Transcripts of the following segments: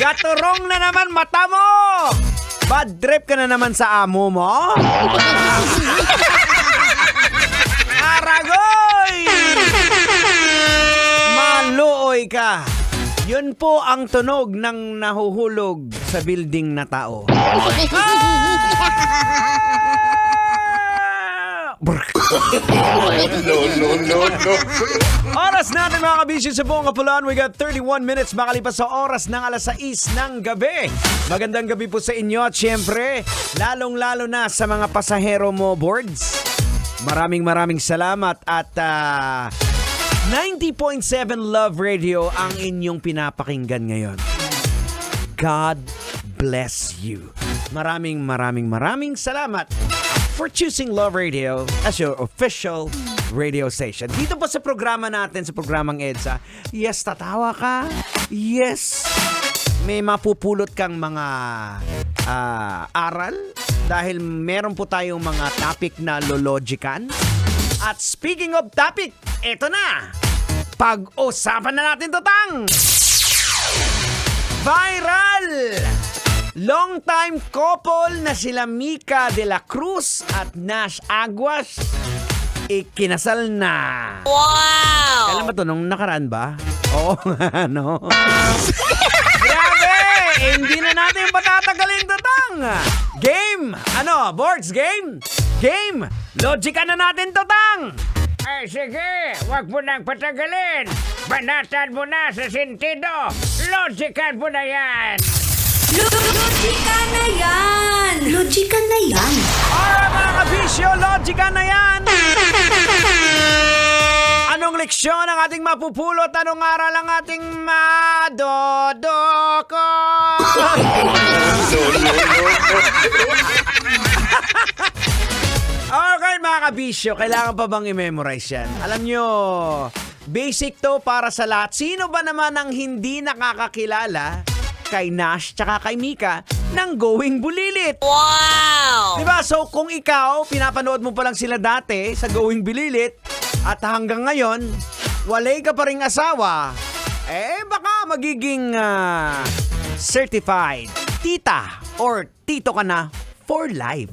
Gaturong na naman mata mo! Bad trip ka na naman sa amo mo? Aragoy! Maluoy ka! Yun po ang tunog ng nahuhulog sa building na tao. No. Oras natin mga kabisyo sa buong Kapulaan. We got 31 minutes makalipas sa oras ng alas 6 ng gabi. Magandang gabi po sa inyo at syempre, lalong-lalo na sa mga pasahero mo boards. Maraming salamat at 90.7 Love Radio ang inyong pinapakinggan ngayon. God bless you. Maraming salamat for choosing Love Radio as your official radio station. Dito po sa programa natin, sa Programang EDSA, yes, tatawa ka. Yes, may mapupulot kang mga aral dahil meron po tayong mga topic na lologikan. At speaking of topic, eto na. Pag-usapan na natin to, tang! Viral! Long-time couple na sila Mika de la Cruz at Nash Aguas ikinasal na. Wow! Kailan ba to? Nung nakaraan ba? Oo nga, no? Grabe! Hindi na natin patatagalin to, tang! Game! Ano? Boards game? Game! Logica na natin to, tang! Ay, sige, wag mo nang patagalin. Banatan mo na sa sentido. Logican mo na yan. Logika na yan! Logika na yan! Alright mga kabisyo, logica na yan! Anong leksyon ang ating mapupulot? Anong aral ang ating madodoko? Okay mga kabisyo, kailangan pa bang i-memorize yan? Alam nyo, basic to para sa lahat. Sino ba naman ang hindi nakakakilala kay Nash tsaka kay Mika ng Going Bulilit? Wow! Diba? So kung ikaw, pinapanood mo pa lang sila dati sa Going Bulilit at hanggang ngayon, walay ka pa ring asawa, baka magiging certified tita or tito ka na for life.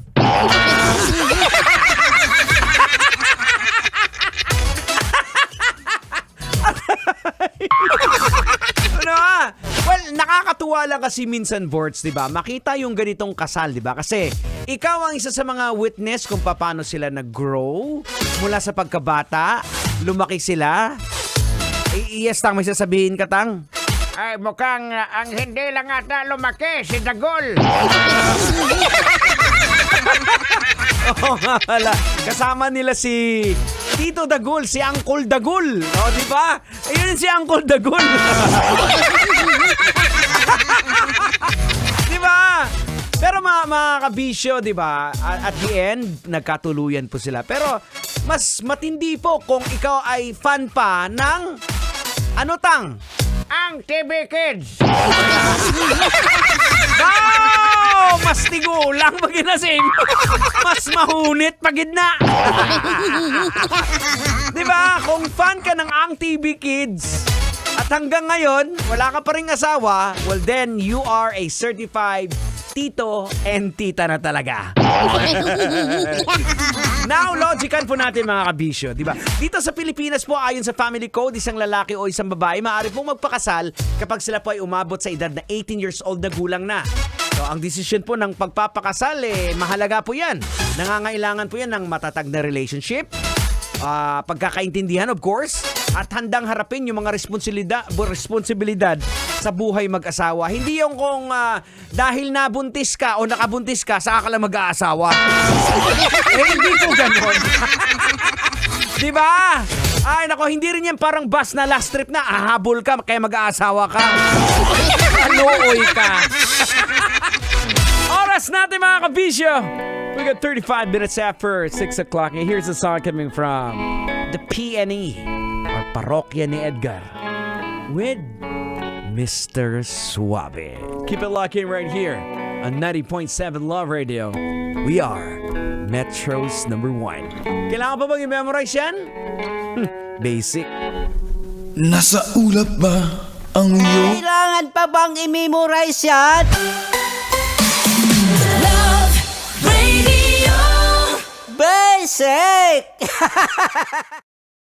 Ano ah? Well, nakakatuwa lang kasi minsan, Vorts, di ba? Makita yung ganitong kasal, di ba? Kasi ikaw ang isa sa mga witness kung paano sila nag-grow mula sa pagkabata, lumaki sila. Yes, tang, may sasabihin ka, tang? Ay, mukhang ang hindi lang ata lumaki, si Dagol. Oo nga pala. Kasama nila si Tito Dagol, si Uncle Dagol. O, di ba? Ayun si Uncle Dagol. Di ba? Pero mga kabisyo, di ba? At the end, nagkatuluyan po sila. Pero mas matindi po kung ikaw ay fan pa ng ano, tang? Ang TV Kids. Wow! Mas tigulang pag inasim. Mas mahunit pag na. Diba? Kung fan ka ng Ang TV Kids at hanggang ngayon, wala ka pa ring asawa, well then, you are a certified tito and tita na talaga. Now, logican po natin mga kabisyo, di ba? Dito sa Pilipinas po, ayon sa family code, isang lalaki o isang babae maaari pong magpakasal kapag sila po ay umabot sa edad na 18 years old na gulang na. So, ang desisyon po ng pagpapakasal, mahalaga po yan. Nangangailangan po yan ng matatag na relationship, pagkakaintindihan of course, at handang harapin yung mga responsibilidad sa buhay mag-asawa. Hindi yung kung dahil nabuntis ka o nakabuntis ka, saka ka lang mag-aasawa. Hindi po ganon. Diba? Ay, nako, hindi rin yan parang bus na last trip na ahabol ka, kaya mag-aasawa ka. Aluoy ka. Oras natin mga kabisyo. We got 35 minutes after 6 o'clock. And here's a song coming from the PNE, or Parokya ni Edgar, with Mr. Suave. Keep it locked in right here on 90.7 Love Radio. We are Metro's #1. Kailangan pa bang i-memorize yan? Basic. Nasa ulap ba ang iyong Kailangan pa bang i-memorize yan? Love Radio. Basic!